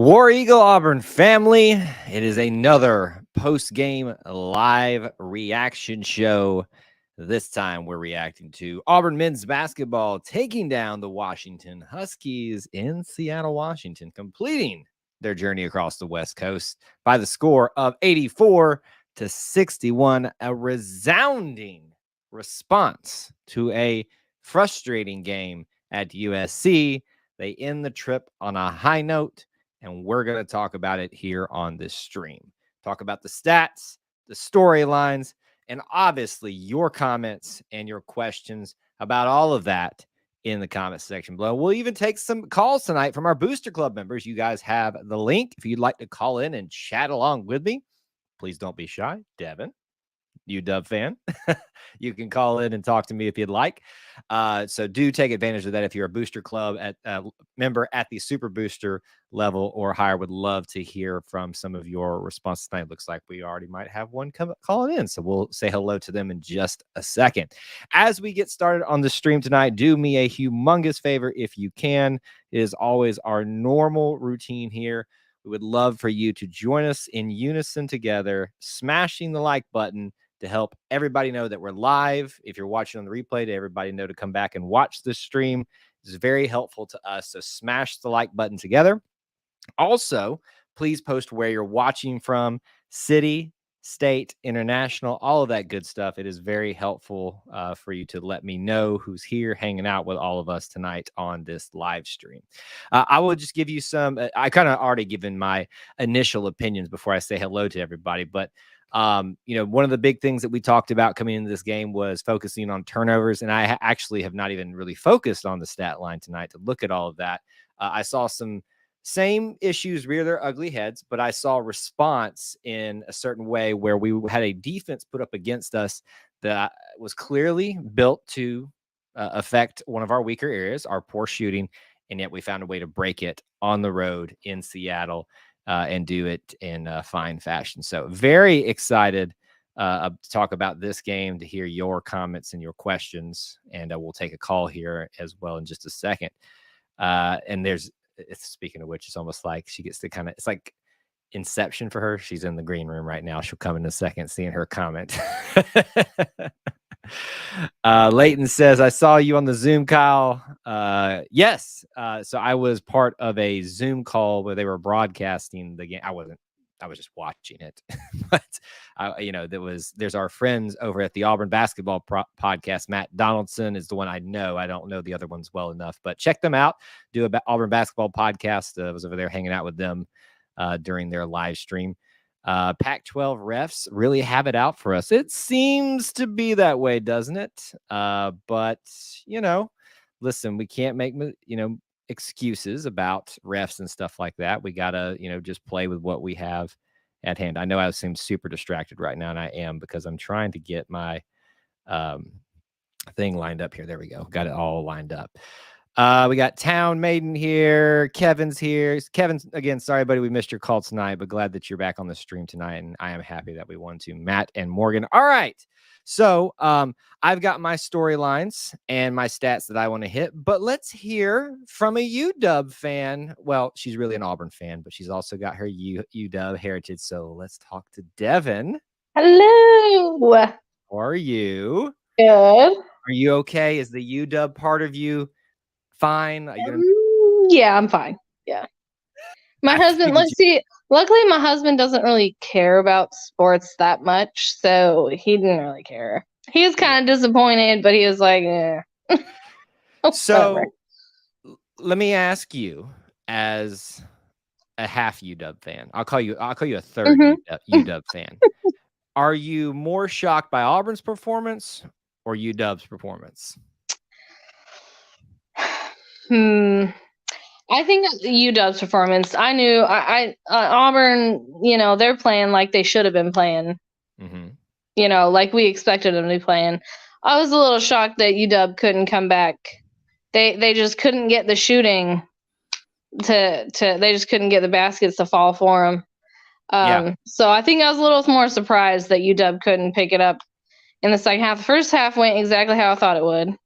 War Eagle Auburn family, it is another post-game live reaction show. This time we're reacting to Auburn men's basketball taking down the Washington Huskies in Seattle, Washington, completing their journey across the West Coast by the score of 84-61, a resounding response to a frustrating game at USC. They end the trip on a high note, and we're going to talk about it here on this stream. Talk about the stats, the storylines, and obviously your comments and your questions about all of that in the comment section below. We'll even take some calls tonight from our Booster Club members. You guys have the link. If you'd like to call in and chat along with me, please don't be shy. Devin, UW fan, you can call in and talk to me if you'd like. So do take advantage of that if you're a Booster Club member at the Super Booster level or higher. Would love to hear from some of your responses tonight. Looks like we already might have one calling in, so we'll say hello to them in just a second. As we get started on the stream tonight, do me a humongous favor if you can. It is always our normal routine here. We would love for you to join us in unison together, smashing the like button to help everybody know that we're live. If you're watching on the replay, to everybody know to come back and watch this stream. It's very helpful to us. So smash the like button together. Also, please post where you're watching from, city, state, international, all of that good stuff. It is very helpful for you to let me know who's here hanging out with all of us tonight on this live stream. I will just give you some, I kind of already given my initial opinions before I say hello to everybody, but one of the big things that we talked about coming into this game was focusing on turnovers. And I actually have not even really focused on the stat line tonight to look at all of that. I saw some same issues rear their ugly heads, but I saw response in a certain way where we had a defense put up against us that was clearly built to affect one of our weaker areas, our poor shooting. And yet we found a way to break it on the road in Seattle. And do it in a fine fashion. So very excited to talk about this game, to hear your comments and your questions. And we'll take a call here as well in just a second. And speaking of which, it's almost like she gets to it's like Inception for her. She's in the green room right now. She'll come in a second, seeing her comment. Leighton says, I saw you on the Zoom, Kyle. Yes. So I was part of a Zoom call where they were broadcasting the game. I was just watching it. But there's our friends over at the Auburn basketball podcast. Matt Donaldson is the one I know. I don't know the other ones well enough, but check them out. Do a Auburn basketball podcast. I was over there hanging out with them during their live stream. Pac-12 refs really have it out for us. It seems to be that way, doesn't it? But listen, we can't make excuses about refs and stuff like that. We gotta just play with what we have at hand. I know I seem super distracted right now, and I am, because I'm trying to get my thing lined up here. There we go. Got it all lined up. We got Town Maiden here. Kevin's here. Kevin, again, sorry, buddy, we missed your call tonight, but glad that you're back on the stream tonight, and I am happy that we won to Matt and Morgan. All right. So I've got my storylines and my stats that I want to hit, but let's hear from a UW fan. Well, she's really an Auburn fan, but she's also got her UW heritage. So let's talk to Devin. Hello. How are you? Good. Are you okay? Is the UW part of you fine? Yeah, I'm fine. Yeah. My husband, luckily my husband doesn't really care about sports that much, so he didn't really care. He was kind of disappointed, but he was like, eh. So let me ask you, as a half UW fan, I'll call you a third UW fan. Are you more shocked by Auburn's performance or UW's performance? I think UW's performance. I knew Auburn, they're playing like they should have been playing. Mm-hmm. Like we expected them to be playing. I was a little shocked that UW couldn't come back. They just couldn't get the shooting they just couldn't get the baskets to fall for them. So I think I was a little more surprised that UW couldn't pick it up in the second half. The first half went exactly how I thought it would.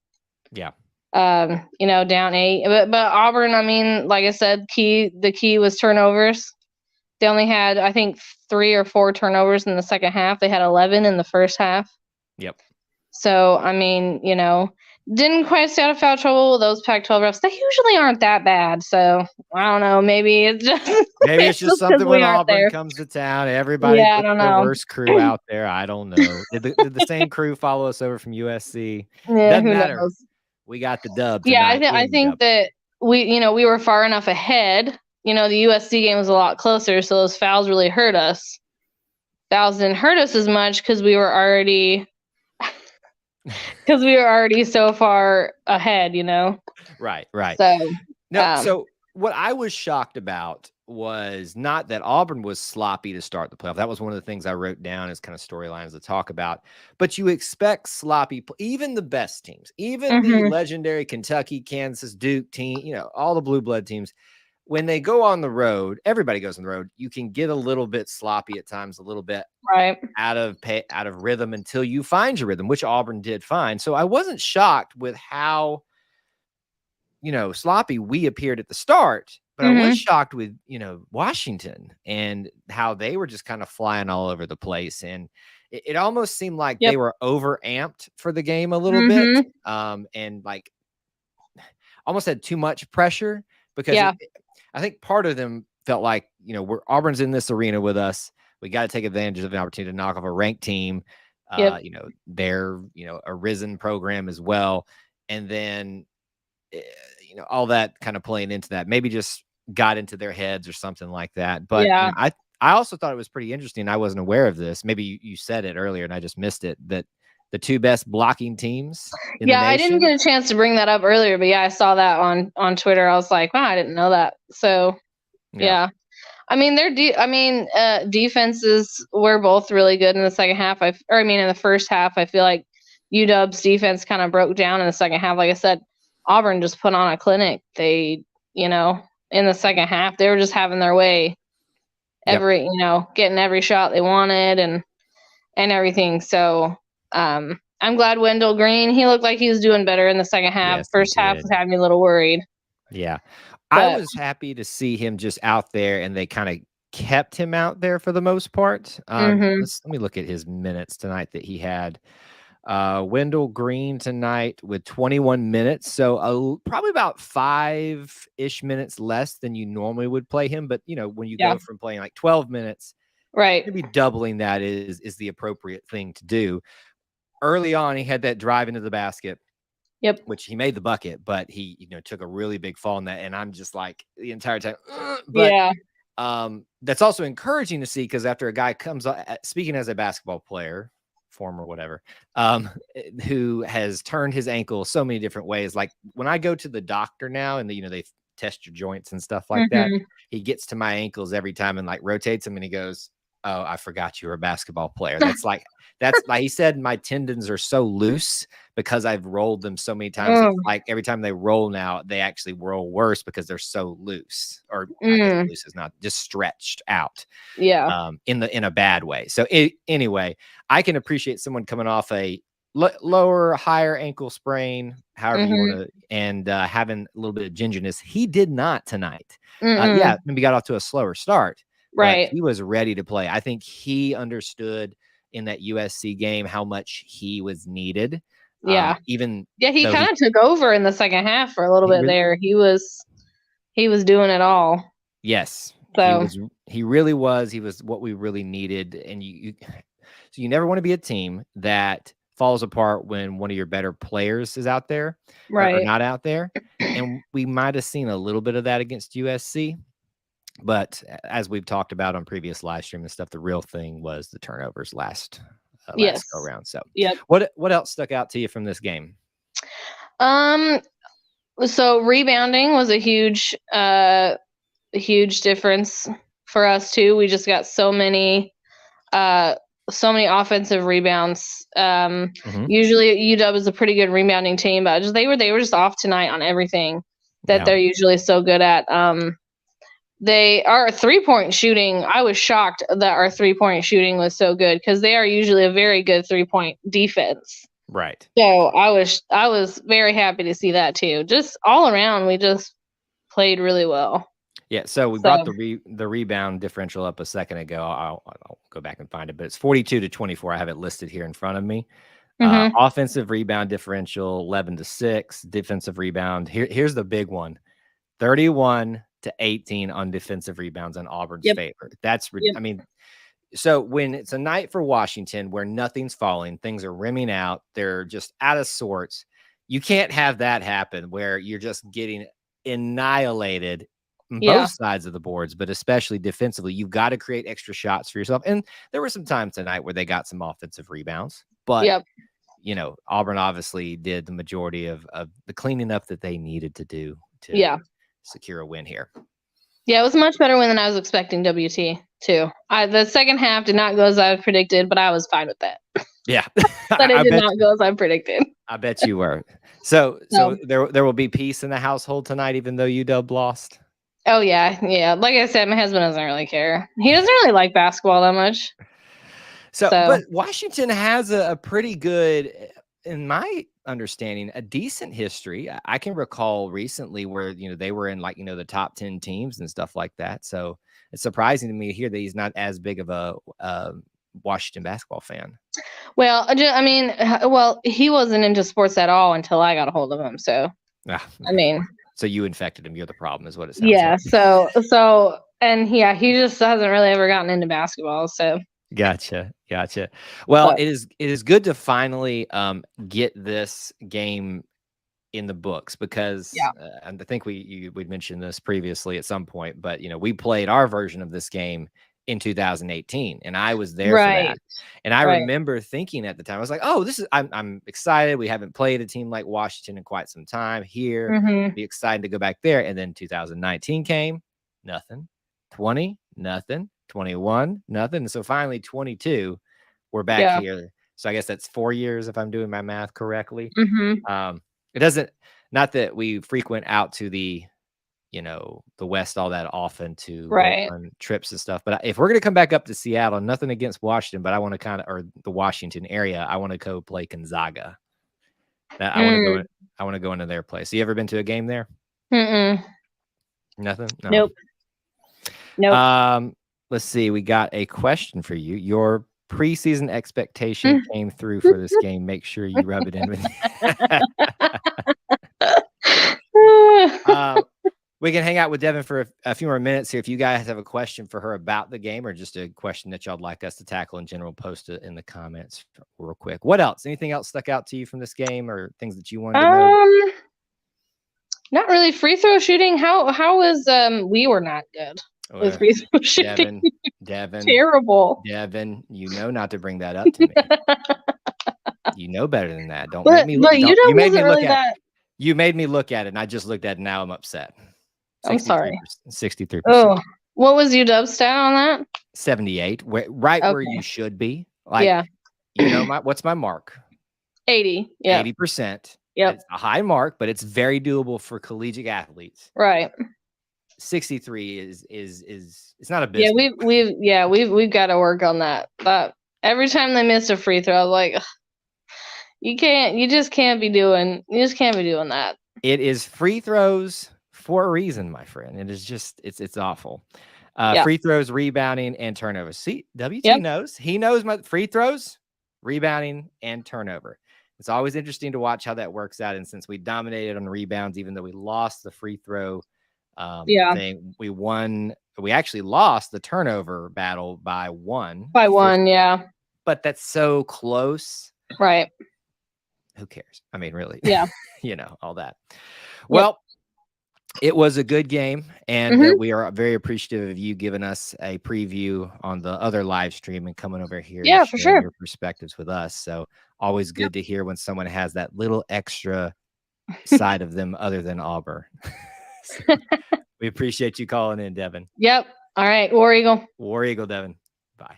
Yeah. down 8. But Auburn, I mean, like I said, the key was turnovers. They only had, I think, 3 or 4 turnovers in the second half. They had 11 in the first half. Yep. So, I mean, didn't quite stay out of foul trouble with those Pac-12 refs. They usually aren't that bad. So, I don't know. Maybe it's just something when Auburn there. comes to town. Everybody Yeah, I puts don't their know. worst crew out there. I don't know. Did the same crew follow us over from USC? Yeah, Doesn't who matter. knows? We got the dub Yeah, tonight. I think that we were far enough ahead. The USC game was a lot closer, so those fouls really hurt us. Fouls didn't hurt us as much because we were already so far ahead. Right. So no. So what I was shocked about was not that Auburn was sloppy to start the playoff. That was one of the things I wrote down as kind of storylines to talk about. But you expect sloppy, even the best teams, even the legendary Kentucky, Kansas, Duke team, all the blue blood teams, when they go on the road, everybody goes on the road. You can get a little bit sloppy at times, a little bit out of rhythm until you find your rhythm, which Auburn did find. So I wasn't shocked with how sloppy we appeared at the start, but I was shocked with, Washington and how they were just kind of flying all over the place. And it almost seemed like they were over amped for the game a little bit. And like almost had too much pressure because I think part of them felt like, Auburn's in this arena with us. We got to take advantage of an opportunity to knock off a ranked team. They're, a risen program as well. And then, all that kind of playing into that, maybe just got into their heads or something like that. But I also thought it was pretty interesting. I wasn't aware of this. Maybe you said it earlier and I just missed it, that the 2 best blocking teams in the nation. I didn't get a chance to bring that up earlier, but I saw that on Twitter. I was like, wow, I didn't know that. So yeah. I mean, defenses were both really good in the second half. In the first half, I feel like UW's defense kind of broke down in the second half. Like I said, Auburn just put on a clinic. They, in the second half, they were just having their way. Getting every shot they wanted and everything. So I'm glad Wendell Green, he looked like he was doing better in the second half. Yes, first half had me a little worried. Yeah. I was happy to see him just out there, and they kind of kept him out there for the most part. Let me look at his minutes tonight that he had. Wendell Green tonight with 21 minutes. So probably about 5-ish minutes less than you normally would play him. But, when you go from playing like 12 minutes, maybe doubling that is the appropriate thing to do. Early on, he had that drive into the basket. Which he made the bucket, but he, took a really big fall in that. And I'm just like the entire time. That's also encouraging to see, because after a guy comes up, speaking as a basketball player, former whatever, who has turned his ankle so many different ways. Like when I go to the doctor now and they test your joints and stuff like that, he gets to my ankles every time and like rotates them and he goes, "Oh, I forgot you were a basketball player." That's like he said, my tendons are so loose because I've rolled them so many times. It's like every time they roll now, they actually roll worse because they're so loose, or I guess loose is not, just stretched out. In a bad way. So anyway, I can appreciate someone coming off a lower, higher ankle sprain, however you want to, and having a little bit of gingerness. He did not tonight. Maybe got off to a slower start. But he was ready to play. I think he understood in that USC game how much he was needed. He kind of took over in the second half for a little bit there. He was doing it all. Yes. So he really was. He was what we really needed. And so you never want to be a team that falls apart when one of your better players is out there or not out there. And we might have seen a little bit of that against USC. But as we've talked about on previous live stream and stuff, the real thing was the turnovers last go round. So what else stuck out to you from this game? So rebounding was a huge difference for us too. We just got so many offensive rebounds. Usually UW is a pretty good rebounding team, but they were just off tonight on everything that they're usually so good at. Our 3-point shooting, I was shocked that our 3-point shooting was so good, because they are usually a very good 3-point defense. Right. So I was very happy to see that too. Just all around, we just played really well. Yeah, so we brought the rebound differential up a second ago. I'll go back and find it, but it's 42-24. I have it listed here in front of me. Offensive rebound differential 11-6. Defensive rebound. Here's the big one: 31-18 on defensive rebounds on Auburn's favor. That's I mean, so when it's a night for Washington where nothing's falling, things are rimming out, they're just out of sorts. You can't have that happen where you're just getting annihilated on both sides of the boards, but especially defensively. You've got to create extra shots for yourself. And there were some times tonight where they got some offensive rebounds, but you know, Auburn obviously did the majority of the cleaning up that they needed to do to secure a win here. Yeah, it was a much better win than I was expecting, WT, too. The second half did not go as I predicted, but I was fine with that. Yeah. But it did not go as I predicted. I bet you were. So there will be peace in the household tonight, even though UW lost? Oh, yeah. Yeah. Like I said, my husband doesn't really care. He doesn't really like basketball that much. So but Washington has a pretty good, in my understanding, a decent history. I can recall recently where, you know, they were in like, you know, the top 10 teams and stuff like that. So it's surprising to me to hear that he's not as big of a Washington basketball fan. Well, I mean, he wasn't into sports at all until I got a hold of him. So, I mean, so you infected him. You're the problem, is what it sounds like. Yeah. So, and he just hasn't really ever gotten into basketball. So. Gotcha. Well, it is good to finally get this game in the books, because I think we'd mentioned this previously at some point, but you know, we played our version of this game in 2018, and I was there for that. And I remember thinking at the time, I was like, "Oh, I'm excited. We haven't played a team like Washington in quite some time here. Be excited to go back there." And then 2019 came, nothing. 20, nothing. 21, nothing. And so finally 22, we're back here. So I guess that's 4 years if I'm doing my math correctly. It doesn't, not that we frequent out to the, you know, the West all that often to go on trips and stuff. But if we're going to come back up to Seattle, nothing against Washington, but I want to or the Washington area, I want to go play Gonzaga. I want to go into their place. You ever been to a game there? Nothing? No. Nope. Let's see. We got a question for you. Your preseason expectation came through for this game. Make sure you rub it in with we can hang out with Devin for a few more minutes here. If you guys have a question for her about the game, or just a question that y'all like us to tackle in general, post it in the comments real quick. What else? Anything else stuck out to you from this game, or things that you wanted to know? Not really. Free throw shooting. How was we were not good. With free throw shooting. Devin, terrible. Devin, you know not to bring that up to me. You know better than that. Don't make me look. You made me look at it. You made me look at it, and I just looked at it. Now I'm upset. I'm sorry. 63%. Oh, what was UW's stat on that? 78. Where you should be. Like, you know, what's my mark? 80. Yeah. 80%. Yep. It's a high mark, but it's very doable for collegiate athletes. Right. 63 is it's not a business. We've got to work on that. But every time they miss a free throw, I'm like, you just can't be doing that. It is free throws for a reason, my friend. It is just it's awful. Free throws, rebounding, and turnovers. See, WT knows. He knows my free throws, rebounding, and turnover. It's always interesting to watch how that works out. And since we dominated on rebounds, even though we lost the free throw thing, we actually lost the turnover battle by one. But that's so close. Right. Who cares? I mean, really. Yeah. You know, all that. Well, it was a good game, and we are very appreciative of you giving us a preview on the other live stream and coming over here. Yeah, for sure. Your perspectives with us. So always good to hear when someone has that little extra side of them other than Auburn. So we appreciate you calling in, Devin. Yep. All right. War Eagle. War Eagle, Devin. Bye.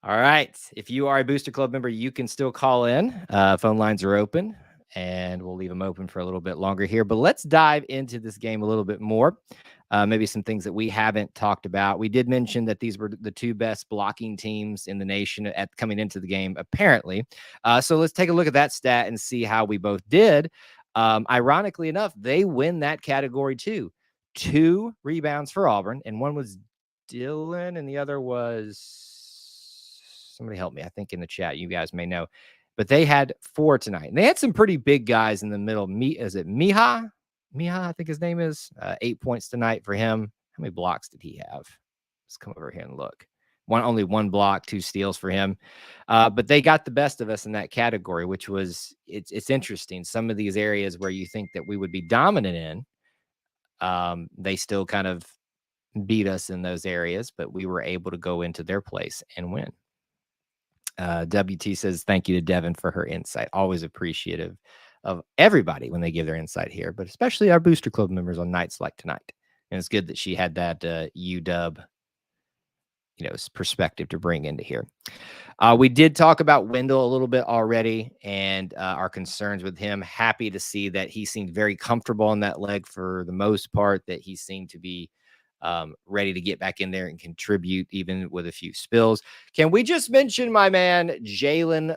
All right. If you are a Booster Club member, you can still call in. Phone lines are open, and we'll leave them open for a little bit longer here. But let's dive into this game a little bit more. maybe some things that we haven't talked about. We did mention that these were the 2 best blocking teams in the nation at coming into the game, apparently. So let's take a look at that stat and see how we both did. Ironically enough, they win that category too. 2 rebounds for Auburn, and one was Dylan, and the other was somebody help me. I think in the chat, you guys may know, but they had 4 tonight, and they had some pretty big guys in the middle. Is it Miha? Miha, I think his name is. 8 points tonight for him. How many blocks did he have? Let's come over here and look. Only 1 block, 2 steals for him. But they got the best of us in that category, which was it's interesting. Some of these areas where you think that we would be dominant in, they still kind of beat us in those areas, but we were able to go into their place and win. WT says, thank you to Devin for her insight. Always appreciative of everybody when they give their insight here, but especially our Booster Club members on nights like tonight. And it's good that she had that UW, perspective to bring into here. We did talk about Wendell a little bit already and our concerns with him. Happy to see that he seemed very comfortable on that leg for the most part, that he seemed to be ready to get back in there and contribute even with a few spills. Can we just mention my man, Jalen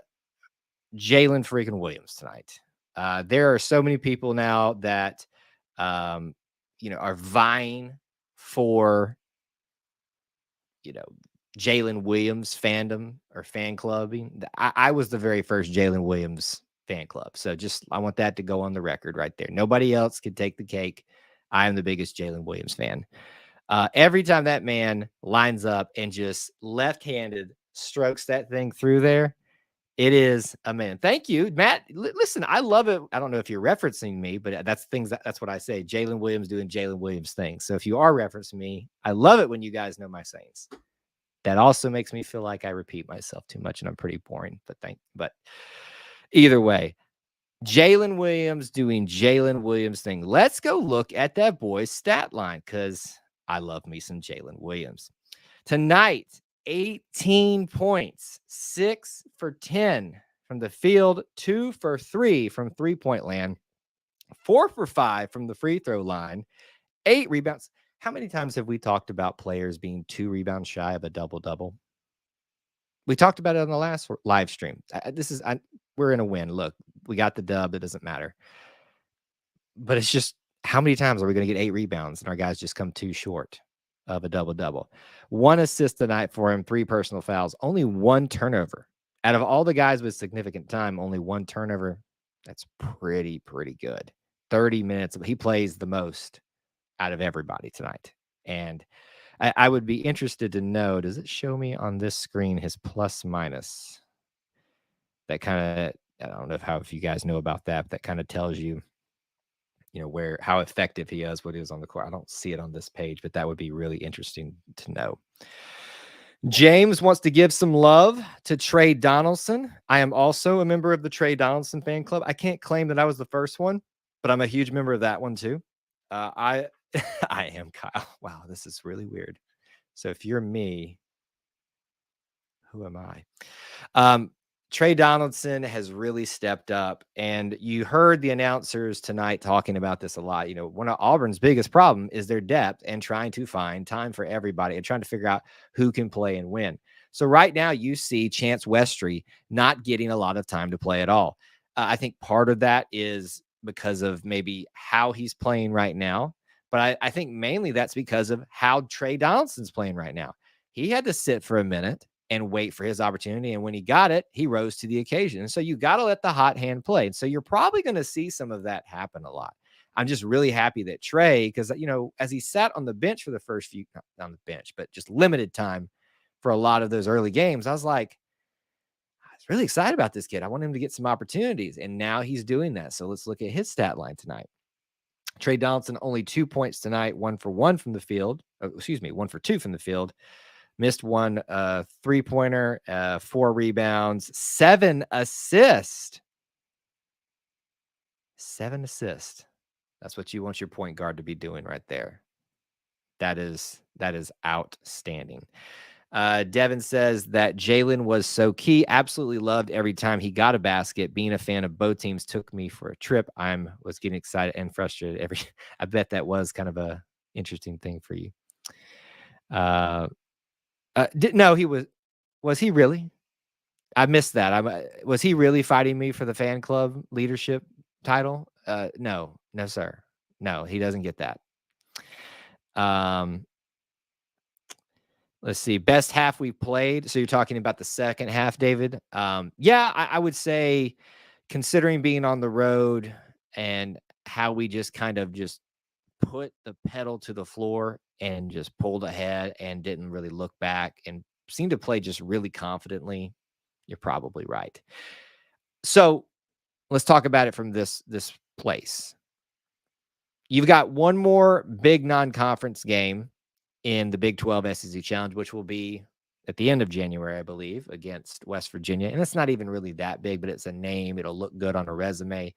freaking Williams tonight? There are so many people now that, are vying for, Jalen Williams fandom or fan clubbing. I was the very first Jalen Williams fan club. So I want that to go on the record right there. Nobody else can take the cake. I am the biggest Jalen Williams fan. Every time that man lines up and just left-handed strokes that thing through there, it is a man. Thank you, Matt. Listen, I love it. I don't know if you're referencing me, but that's what I say. Jalen Williams doing Jalen Williams things. So if you are referencing me, I love it when you guys know my sayings. That also makes me feel like I repeat myself too much and I'm pretty boring. But either way, Jalen Williams doing Jalen Williams thing. Let's go look at that boy's stat line because I love me some Jalen Williams. Tonight, 18 points, 6 for 10 from the field, 2 for 3 from three-point land, 4 for 5 from the free throw line, 8 rebounds. How many times have we talked about players being 2 rebounds shy of a double-double? We talked about it on the last live stream. We're in a win. Look, we got the dub. It doesn't matter. But it's just, how many times are we going to get 8 rebounds and our guys just come too short of a double-double? 1 assist tonight for him, 3 personal fouls, only 1 turnover. Out of all the guys with significant time, only 1 turnover. That's pretty good. 30 minutes. He plays the most out of everybody tonight. And I would be interested to know, does it show me on this screen his plus minus? That kind of, I don't know if you guys know about that, but that kind of tells you, how effective he is, what he is on the court. I don't see it on this page, but that would be really interesting to know. James wants to give some love to Trey Donaldson. I am also a member of the Trey Donaldson fan club. I can't claim that I was the first one, but I'm a huge member of that one too. I am Kyle. Wow, this is really weird. So if you're me, who am I? Trey Donaldson has really stepped up, and you heard the announcers tonight talking about this a lot. One of Auburn's biggest problem is their depth and trying to find time for everybody and trying to figure out who can play and win. So right now you see Chance Westry not getting a lot of time to play at all. I think part of that is because of maybe how he's playing right now, but I think mainly that's because of how Trey Donaldson's playing right now. He had to sit for a minute and wait for his opportunity. And when he got it, he rose to the occasion. And so you got to let the hot hand play. And so you're probably going to see some of that happen a lot. I'm just really happy that Trey, because, as he sat on the bench for the first few, not on the bench, but just limited time for a lot of those early games, I was like, I was really excited about this kid. I want him to get some opportunities. And now he's doing that. So let's look at his stat line tonight. Trey Donaldson, only 2 points tonight, 1 for 1 from the field. 1 for 2 from the field. Missed 1 3-pointer, 4 rebounds, 7 assists. 7 assists. That's what you want your point guard to be doing right there. That is outstanding. Devin says that Jalen was so key. Absolutely loved every time he got a basket. Being a fan of both teams took me for a trip. Was getting excited and frustrated I bet that was kind of a interesting thing for you. No, he was he really? I missed that. Was he really fighting me for the fan club leadership title? No, sir. No, he doesn't get that. Let's see. Best half we played. So you're talking about the second half, David? Yeah, I would say, considering being on the road and how we just kind of just put the pedal to the floor and just pulled ahead and didn't really look back and seemed to play just really confidently, you're probably right. So let's talk about it from this place. You've got one more big non-conference game in the Big 12 SEC Challenge, which will be at the end of January, I believe, against West Virginia. And it's not even really that big, but it's a name. It'll look good on a resume.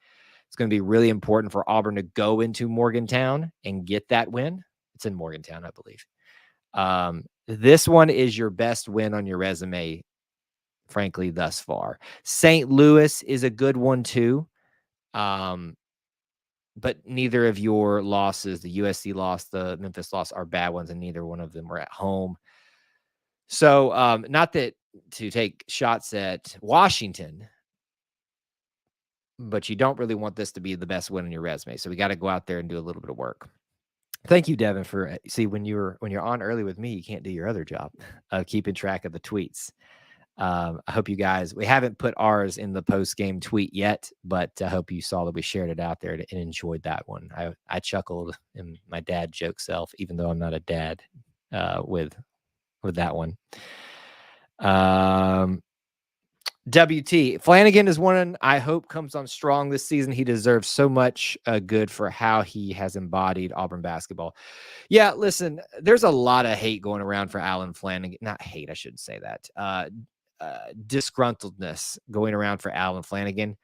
It's going to be really important for Auburn to go into Morgantown and get that win. It's in Morgantown, I believe. This one is your best win on your resume, frankly, thus far. St. Louis is a good one too. But neither of your losses, the USC loss, the Memphis loss, are bad ones, and neither one of them were at home. So not that to take shots at Washington, but you don't really want this to be the best win on your resume. So we got to go out there and do a little bit of work. Thank you, Devin, for when you're on early with me, you can't do your other job of keeping track of the tweets. I hope you guys, we haven't put ours in the post-game tweet yet, but I hope you saw that we shared it out there and enjoyed that one. I chuckled in my dad joke self, even though I'm not a dad, with that one. WT Flanagan is one I hope comes on strong this season. He deserves so much good for how he has embodied Auburn basketball. Yeah, listen, there's a lot of hate going around for Alan Flanagan. Not hate, I shouldn't say that. Disgruntledness going around for Alan Flanagan.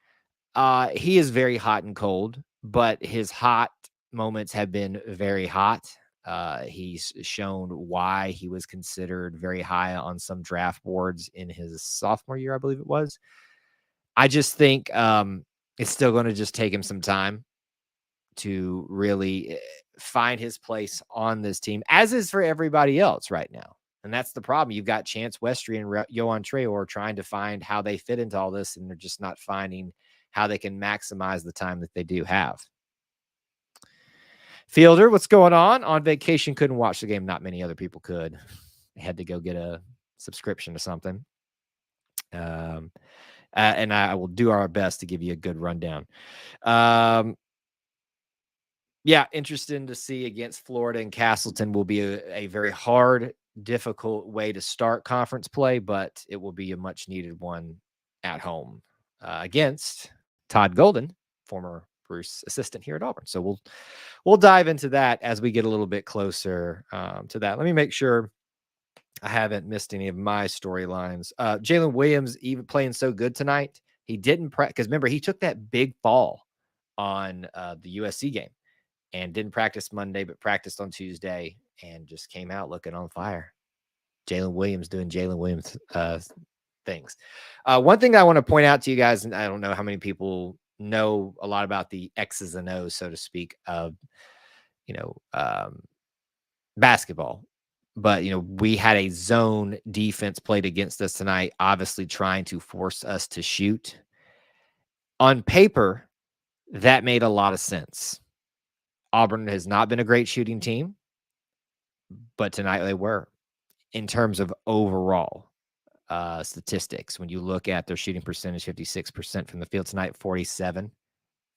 He is very hot and cold, but his hot moments have been very hot. He's shown why he was considered very high on some draft boards in his sophomore year, I believe it was. I just think it's still going to just take him some time to really find his place on this team, as is for everybody else right now. And that's the problem. You've got Chance Westry and Yohan Traore trying to find how they fit into all this, and they're just not finding how they can maximize the time that they do have. Fielder, what's going on? On vacation, couldn't watch the game. Not many other people could. I had to go get a subscription to something. And I will do our best to give you a good rundown. Yeah, interesting to see against Florida and Castleton will be a very hard, difficult way to start conference play, but it will be a much needed one at home against Todd Golden, former Bruce assistant here at Auburn. So we'll dive into that as we get a little bit closer to that. Let me make sure I haven't missed any of my storylines. Jalen Williams even playing so good tonight. He didn't practice because remember he took that big fall on the USC game and didn't practice Monday, but practiced on Tuesday and just came out looking on fire. Jalen Williams doing Jalen Williams things. One thing I want to point out to you guys, and I don't know how many people know a lot about the X's and O's, so to speak, of basketball, but we had a zone defense played against us tonight, obviously trying to force us to shoot. On paper, that made a lot of sense. Auburn has not been a great shooting team, but tonight they were. In terms of overall statistics, when you look at their shooting percentage, 56% from the field tonight, 47%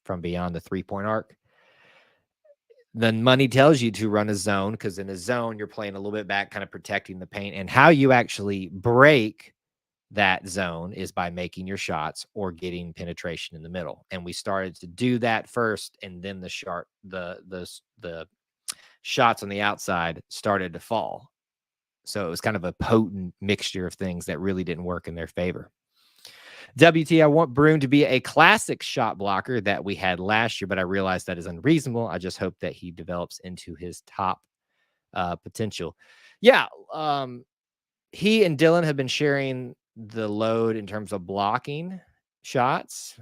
from beyond the three-point arc. Then money tells you to run a zone, because in a zone, you're playing a little bit back, kind of protecting the paint. And how you actually break that zone is by making your shots or getting penetration in the middle. And we started to do that first, and then the shots on the outside started to fall. So it was kind of a potent mixture of things that really didn't work in their favor. WT, I want Broome to be a classic shot blocker that we had last year, but I realize that is unreasonable. I just hope that he develops into his top potential. Yeah, he and Dylan have been sharing the load in terms of blocking shots.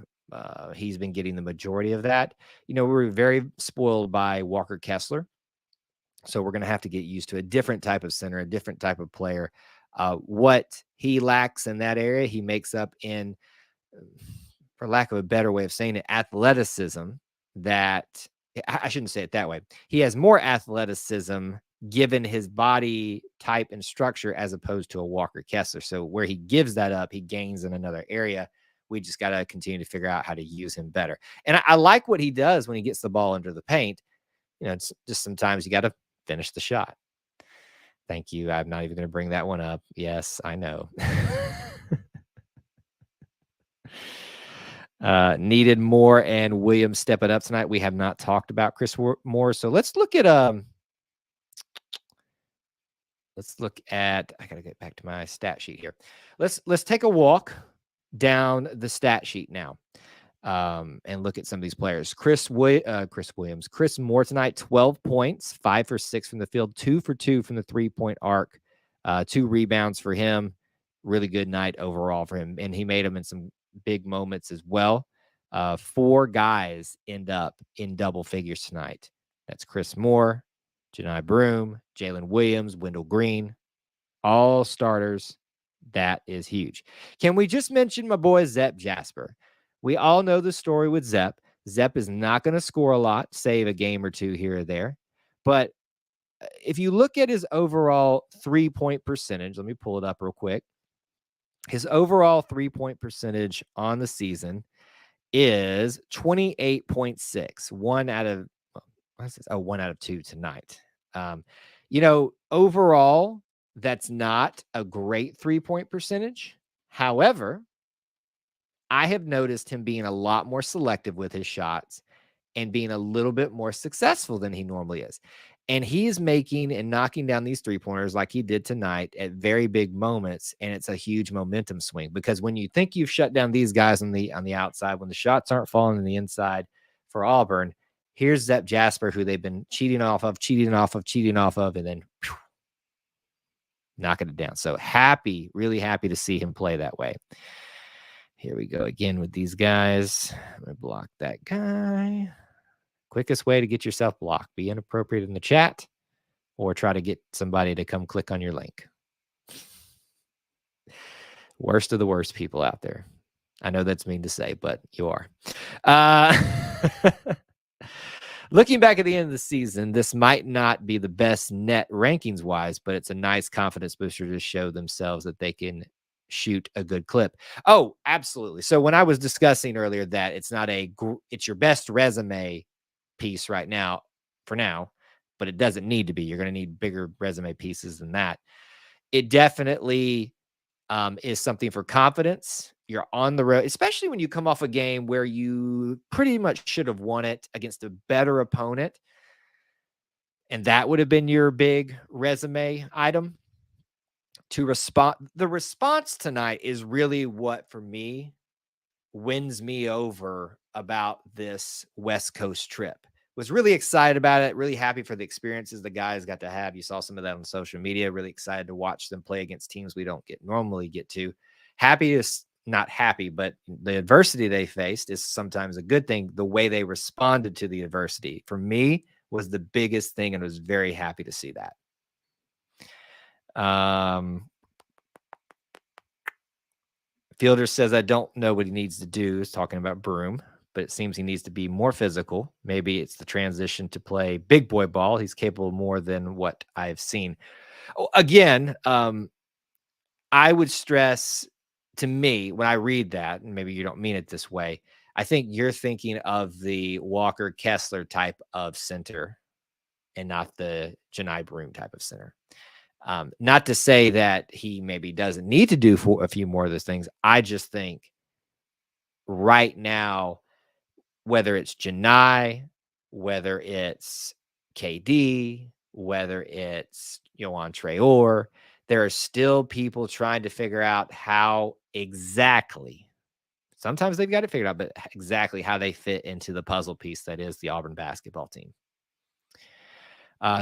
He's been getting the majority of that. We were very spoiled by Walker Kessler. So we're going to have to get used to a different type of center, a different type of player. What he lacks in that area, he makes up in, for lack of a better way of saying it, athleticism. That I shouldn't say it that way. He has more athleticism given his body type and structure as opposed to a Walker Kessler. So where he gives that up, he gains in another area. We just got to continue to figure out how to use him better. And I like what he does when he gets the ball under the paint. It's just sometimes you got to finish the shot. Thank you. I'm not even going to bring that one up. Yes, I know. Needed Moore and Williams step it up tonight. We have not talked about Chris Moore. So let's look at I gotta get back to my stat sheet here. Let's take a walk down the stat sheet now. And look at some of these players. Chris Williams, Chris Moore tonight, 12 points, 5 for 6 from the field, 2 for 2 from the 3-point arc, 2 rebounds for him. Really good night overall for him. And he made them in some big moments as well. 4 guys end up in double figures tonight. That's Chris Moore, Janai Broome, Jalen Williams, Wendell Green, all starters. That is huge. Can we just mention my boy Zep Jasper? We all know the story with Zep. Zep is not going to score a lot, save a game or two here or there. But if you look at his overall 3-point percentage, let me pull it up real quick. His overall 3-point percentage on the season is 28.6. 1 out of 2 tonight. Overall, that's not a great 3-point percentage. However, I have noticed him being a lot more selective with his shots and being a little bit more successful than he normally is. And he is making and knocking down these 3-pointers like he did tonight at very big moments. And it's a huge momentum swing, because when you think you've shut down these guys on the outside, when the shots aren't falling on the inside for Auburn, here's Zep Jasper, who they've been cheating off of, and then knocking it down. So really happy to see him play that way. Here we go again with these guys. I'm going to block that guy. Quickest way to get yourself blocked: be inappropriate in the chat or try to get somebody to come click on your link. Worst of the worst people out there. I know that's mean to say, but you are. Looking back at the end of the season, this might not be the best net rankings wise, but it's a nice confidence booster to show themselves that they can shoot a good clip. Oh, absolutely. So when I was discussing earlier that it's not it's your best resume piece right now, for now, but it doesn't need to be. You're going to need bigger resume pieces than that. It definitely is something for confidence. You're on the road, especially when you come off a game where you pretty much should have won it against a better opponent. And that would have been your big resume item to respond. The response tonight is really what, for me, wins me over about this West Coast trip. Was really excited about it. Really happy for the experiences the guys got to have. You saw some of that on social media. Really excited to watch them play against teams we don't normally get to. Not happy, but the adversity they faced is sometimes a good thing. The way they responded to the adversity, for me, was the biggest thing, and I was very happy to see that. Fielder says, I don't know what he needs to do. He's talking about Broome, but it seems he needs to be more physical. Maybe it's the transition to play big boy ball. He's capable more than what I've seen. Again, I would stress, to me, when I read that, and maybe you don't mean it this way, I think you're thinking of the Walker Kessler type of center and not the Janai Broome type of center. Not to say that he maybe doesn't need to do a few more of those things. I just think right now, whether it's Janai, whether it's KD, whether it's Yohan Traore, there are still people trying to figure out how exactly, sometimes they've got it figured out, but exactly how they fit into the puzzle piece that is the Auburn basketball team.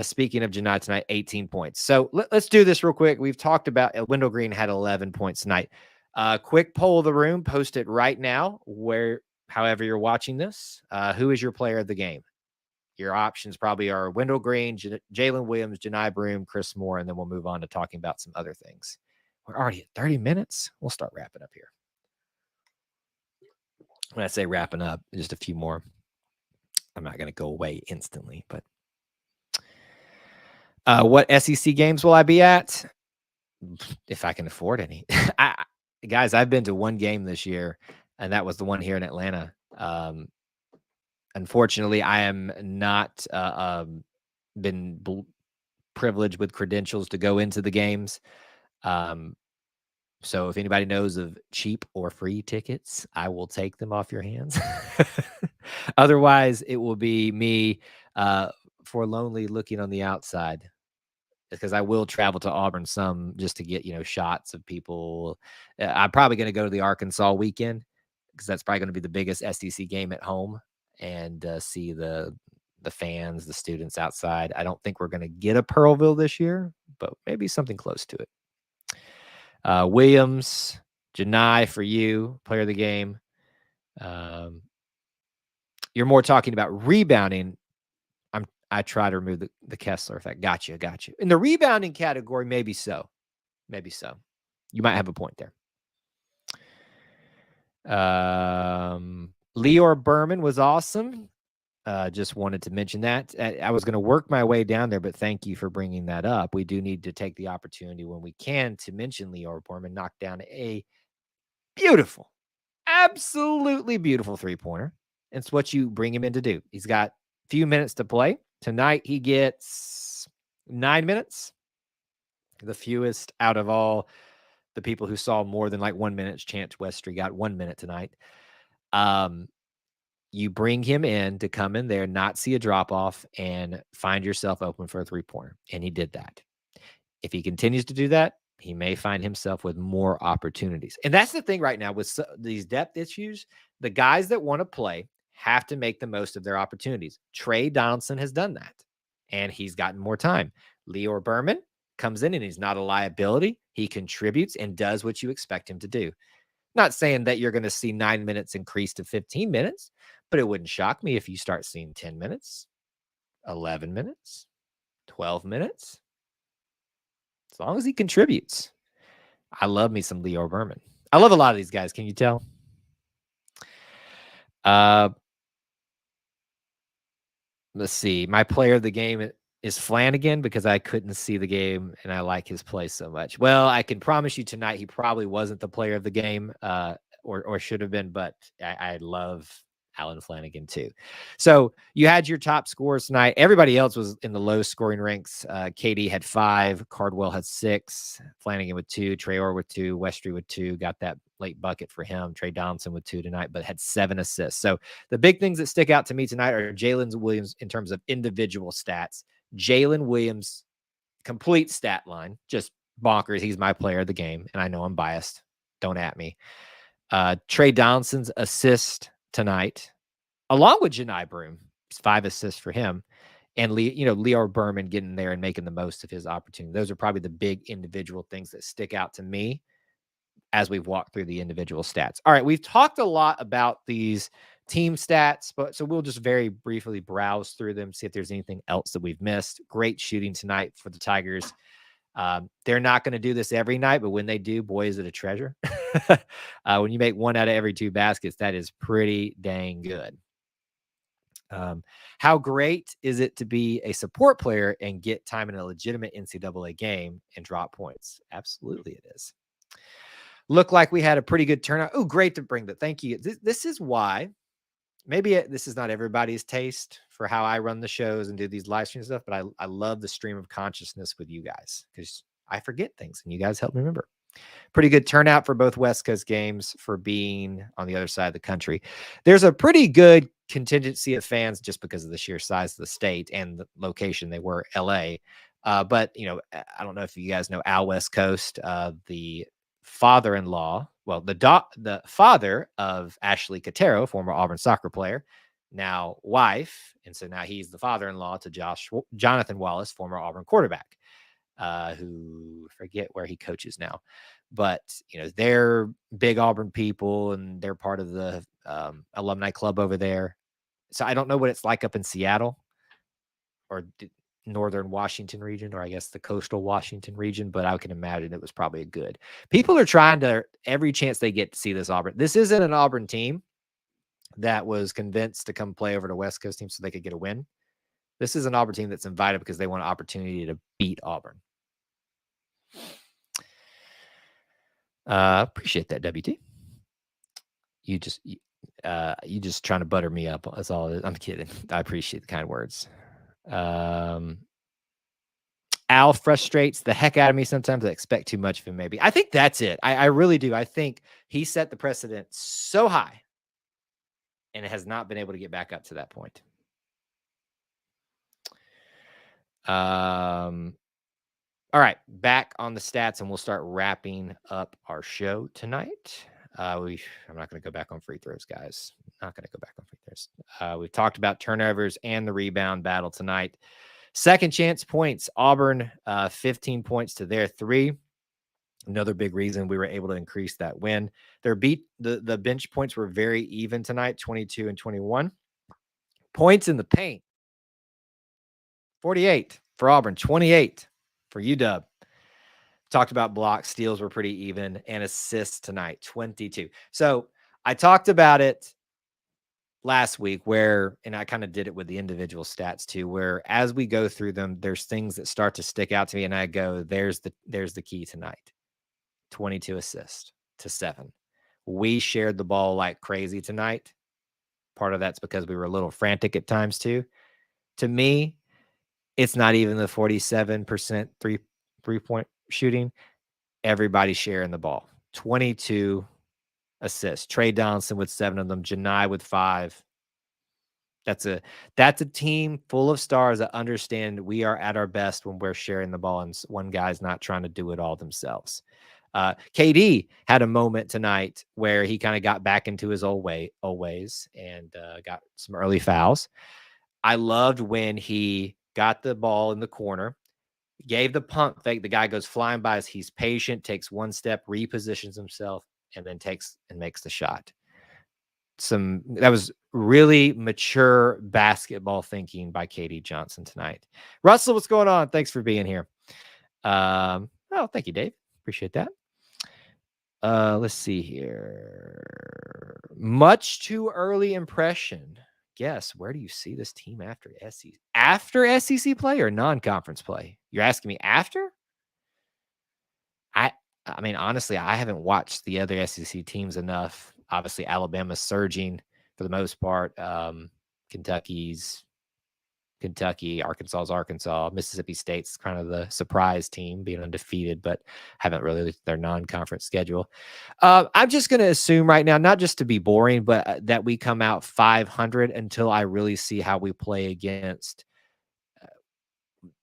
Speaking of Janai tonight, 18 points. So let's do this real quick. We've talked about Wendell Green had 11 points tonight. Quick poll of the room, post it right now, however you're watching this. Who is your player of the game? Your options probably are Wendell Green, Jalen Williams, Janai Broome, Chris Moore, and then we'll move on to talking about some other things. We're already at 30 minutes. We'll start wrapping up here. When I say wrapping up, just a few more. I'm not going to go away instantly, but what SEC games will I be at? If I can afford any. Guys, I've been to one game this year, and that was the one here in Atlanta. Unfortunately, I am not been privileged with credentials to go into the games. So if anybody knows of cheap or free tickets, I will take them off your hands. Otherwise, it will be me forlornly looking on the outside, because I will travel to Auburn some just to get, shots of people. I'm probably going to go to the Arkansas weekend because that's probably going to be the biggest SEC game at home, and see the fans, the students outside. I don't think we're going to get a Pearlville this year, but maybe something close to it. Williams, Janai for you, player of the game. You're more talking about rebounding. I try to remove the Kessler effect. Gotcha. In the rebounding category, maybe so. You might have a point there. Lior Berman was awesome. Just wanted to mention that. I was going to work my way down there, but thank you for bringing that up. We do need to take the opportunity when we can to mention Lior Berman knock down a beautiful, absolutely beautiful three-pointer. It's what you bring him in to do. He's got a few minutes to play. Tonight, he gets 9 minutes, the fewest out of all the people who saw more than like 1 minute. Chance Westry got 1 minute tonight. You bring him in to come in there, not see a drop-off, and find yourself open for a three-pointer, and he did that. If he continues to do that, he may find himself with more opportunities. And that's the thing right now with these depth issues. The guys that want to play have to make the most of their opportunities. Trey Donaldson has done that, and he's gotten more time. Lior Berman comes in, and he's not a liability. He contributes and does what you expect him to do. Not saying that you're going to see 9 minutes increase to 15 minutes, but it wouldn't shock me if you start seeing 10 minutes, 11 minutes, 12 minutes. As long as he contributes. I love me some Lior Berman. I love a lot of these guys. Can you tell? Let's see. My player of the game is Flanagan because I couldn't see the game and I like his play so much. Well, I can promise you tonight he probably wasn't the player of the game, or should have been, but I love Alan Flanagan too. So you had your top scorers tonight. Everybody else was in the low scoring ranks. KD had 5, Cardwell had 6, Flanagan with 2, Traore with 2, Westry with 2, got that late bucket for him. Trey Donaldson with 2 tonight, but had 7 assists. So the big things that stick out to me tonight are Jalen Williams in terms of individual stats. Jalen Williams, complete stat line, just bonkers. He's my player of the game, and I know I'm biased. Don't at me. Trey Donaldson's assist tonight, along with Janai Broome, 5 assists for him, and Lior Berman getting there and making the most of his opportunity. Those are probably the big individual things that stick out to me as we've walked through the individual stats. All right, we've talked a lot about these team stats, so we'll just very briefly browse through them, see if there's anything else that we've missed. Great shooting tonight for the Tigers. They're not going to do this every night, but when they do, boy, is it a treasure. When you make 1 out of every 2 baskets, that is pretty dang good. How great is it to be a support player and get time in a legitimate NCAA game and drop points? Absolutely it is. Look like we had a pretty good turnout. Oh, great to bring that. Thank you. This is why maybe this is not everybody's taste for how I run the shows and do these live stream stuff, but I love the stream of consciousness with you guys because I forget things and you guys help me remember. Pretty good turnout for both West Coast games for being on the other side of the country. There's a pretty good contingency of fans just because of the sheer size of the state and the location. They were LA. But, I don't know if you guys know Al West Coast, the father-in-law, well, the father of Ashley Cotero, former Auburn soccer player, now wife. And so now he's the father-in-law to Jonathan Wallace, former Auburn quarterback, who forget where he coaches now. But, they're big Auburn people and they're part of the alumni club over there. So I don't know what it's like up in Seattle, or northern Washington region, or I guess the coastal Washington region, but I can imagine it was probably a good. People are trying to, every chance they get to see this Auburn. This isn't an Auburn team that was convinced to come play over to West Coast team so they could get a win. This is an Auburn team that's invited because they want an opportunity to beat Auburn. Appreciate that, WT. You just trying to butter me up. That's all it is. I'm kidding. I appreciate the kind words. Al frustrates the heck out of me sometimes. I expect too much of him, maybe. I think that's it. I really do. I think he set the precedent so high and it has not been able to get back up to that point. All right, back on the stats, and we'll start wrapping up our show tonight. I'm not going to go back on free throws, guys. Not going to go back on free throws. We've talked about turnovers and the rebound battle tonight. Second chance points, Auburn, 15 points to their 3. Another big reason we were able to increase that win. The bench points were very even tonight, 22 and 21. Points in the paint, 48 for Auburn, 28 for UW. Talked about blocks, steals were pretty even, and assists tonight, 22. So I talked about it last week and I kind of did it with the individual stats too, where as we go through them, there's things that start to stick out to me and I go, there's the key tonight. 22 assists to 7. We shared the ball like crazy tonight. Part of that's because we were a little frantic at times too. To me, it's not even the 47% three-point shooting. Everybody's sharing the ball. 22 assists. Trey Donaldson with 7 of them. Janai with 5. That's a team full of stars that understand we are at our best when we're sharing the ball and one guy's not trying to do it all themselves. KD had a moment tonight where he kind of got back into his old ways and got some early fouls. I loved when he got the ball in the corner, gave the pump fake. The guy goes flying by. He's patient, takes one step, repositions himself, and then takes and makes the shot. That was really mature basketball thinking by KD Johnson tonight. Russell, what's going on? Thanks for being here. Oh, thank you, Dave. Appreciate that. Let's see here. Much too early impression. Guess, where do you see this team after SEC? After SEC play or non-conference play? You're asking me after? I mean, honestly, I haven't watched the other SEC teams enough. Obviously, Alabama's surging for the most part. Kentucky, Arkansas's Arkansas, Mississippi State's kind of the surprise team being undefeated, but haven't really looked at their non-conference schedule. I'm just going to assume right now, not just to be boring, but that we come out 500 until I really see how we play against.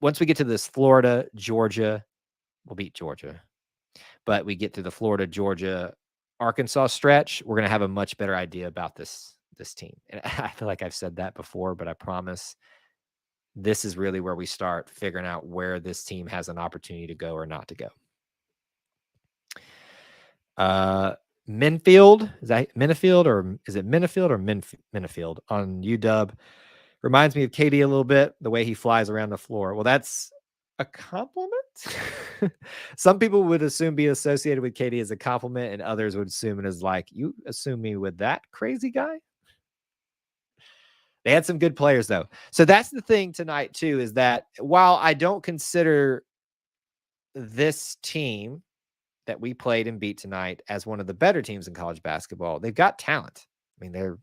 Once we get to this Florida, Georgia, we'll beat Georgia. But we get to the Florida, Georgia, Arkansas stretch, we're going to have a much better idea about this team. And I feel like I've said that before, but I promise this is really where we start figuring out where this team has an opportunity to go or not to go. Minfield, is that Minifield or is it Minifield or Minifield on UW? Reminds me of KD a little bit, the way he flies around the floor. Well, that's a compliment. Some people would assume be associated with KD as a compliment, and others would assume it as like, you assume me with that crazy guy? They had some good players, though. So that's the thing tonight, too, is that while I don't consider this team that we played and beat tonight as one of the better teams in college basketball, they've got talent. I mean, they're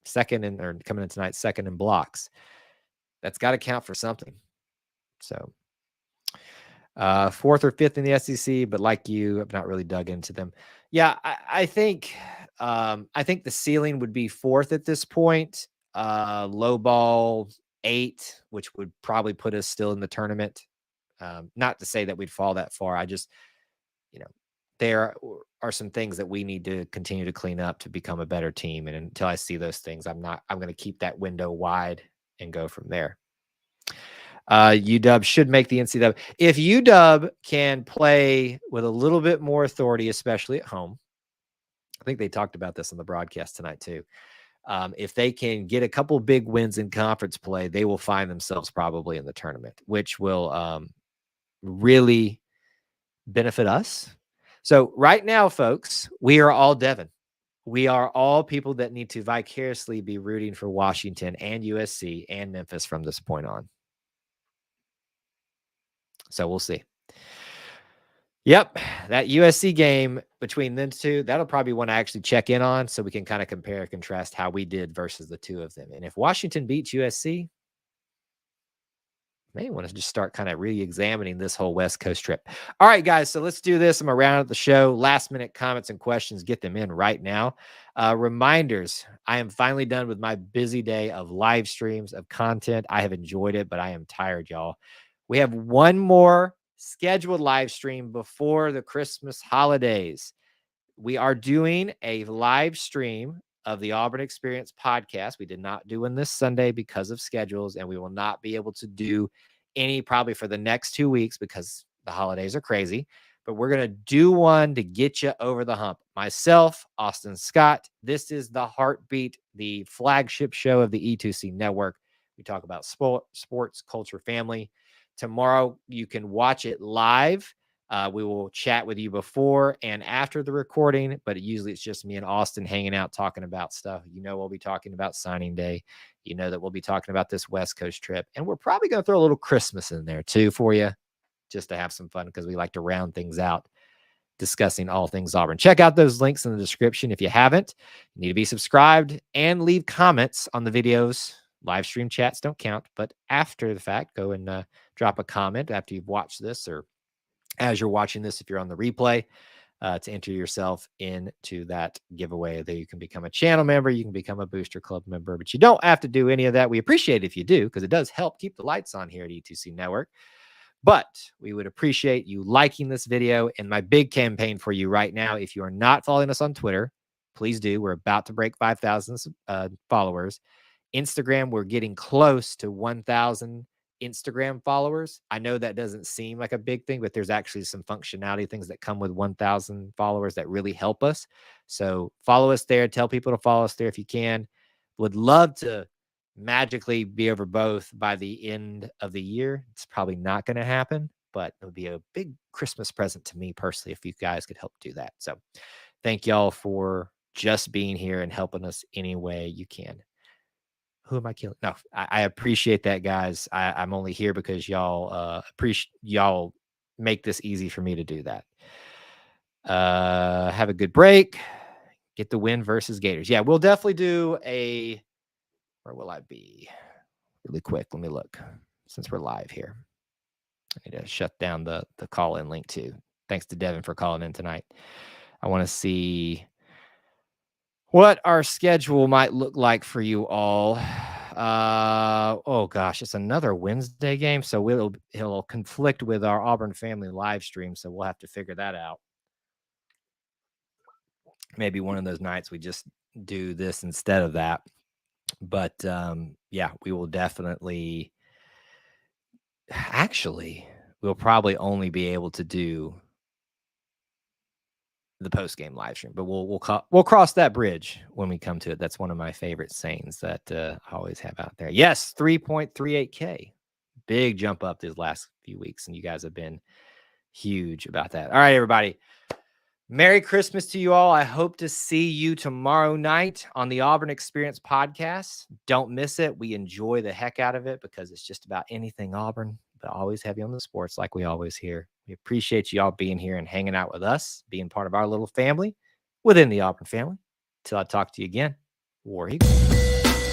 coming in tonight, second in blocks. That's got to count for something. So 4th or 5th in the SEC, but like you, I've not really dug into them. Yeah, I think the ceiling would be 4th at this point. Low ball 8, which would probably put us still in the tournament. Not to say that we'd fall that far. I just, there are some things that we need to continue to clean up to become a better team. And until I see those things, I'm going to keep that window wide and go from there. UW should make the NCAA. If UW can play with a little bit more authority, especially at home, I think they talked about this on the broadcast tonight too. If they can get a couple big wins in conference play, they will find themselves probably in the tournament, which will really benefit us. So right now, folks, we are all Devin. We are all people that need to vicariously be rooting for Washington and USC and Memphis from this point on. So we'll see. Yep, that USC game between them two, that'll probably be one I actually check in on so we can kind of compare and contrast how we did versus the two of them. And if Washington beats USC, may want to just start kind of re-examining this whole West Coast trip. All right, guys, so let's do this. I'm going to round out the show. Last minute comments and questions, get them in right now. Reminders, I am finally done with my busy day of live streams, of content. I have enjoyed it, but I am tired, y'all. We have one more scheduled live stream before the Christmas holidays. We are doing a live stream of the Auburn Experience podcast. We did not do one this Sunday because of schedules, and we will not be able to do any probably for the next 2 weeks because the holidays are crazy. But we're going to do one to get you over the hump. Myself, Austin Scott. This is the Heartbeat, the flagship show of the E2C network. We talk about sports, culture, family. Tomorrow, you can watch it live. We will chat with you before and after the recording, but usually it's just me and Austin hanging out, talking about stuff. You know, we'll be talking about signing day. You know that we'll be talking about this West Coast trip. And we're probably going to throw a little Christmas in there too for you, just to have some fun because we like to round things out, discussing all things Auburn. Check out those links in the description if you haven't. You need to be subscribed and leave comments on the videos. Live stream chats don't count, but after the fact, go and drop a comment after you've watched this or as you're watching this, if you're on the replay, to enter yourself into that giveaway. There you can become a channel member, you can become a Booster Club member, but you don't have to do any of that. We appreciate it if you do, because it does help keep the lights on here at E2C Network. But we would appreciate you liking this video. And my big campaign for you right now, if you are not following us on Twitter, please do. We're about to break 5,000 followers. Instagram, we're getting close to 1,000 Instagram followers. I know that doesn't seem like a big thing, but there's actually some functionality things that come with 1,000 followers that really help us. So follow us there. Tell people to follow us there if you can. Would love to magically be over both by the end of the year. It's probably not going to happen, but it would be a big Christmas present to me personally if you guys could help do that. So thank y'all for just being here and helping us any way you can. Who am I killing? No, I appreciate that, guys. I'm only here because y'all y'all make this easy for me to do that. Have a good break. Get the win versus Gators. Yeah, we'll definitely do a. Where will I be? Really quick. Let me look. Since we're live here, I need to shut down the call-in link too. Thanks to Devin for calling in tonight. I want to see what our schedule might look like for you all. Oh gosh, it's another Wednesday game, so it'll conflict with our Auburn family live stream, so we'll have to figure that out. Maybe one of those nights we just do this instead of that. But yeah, we will definitely. Actually, we'll probably only be able to do the post-game live stream, but we'll cross that bridge when we come to it. That's one of my favorite sayings that I always have out there. Yes, 3.38K. Big jump up these last few weeks, and you guys have been huge about that. All right, everybody. Merry Christmas to you all. I hope to see you tomorrow night on the Auburn Experience podcast. Don't miss it. We enjoy the heck out of it because it's just about anything Auburn, but always heavy on the sports like we always hear. We appreciate you all being here and hanging out with us, being part of our little family within the Auburn family. Till I talk to you again, War Eagle.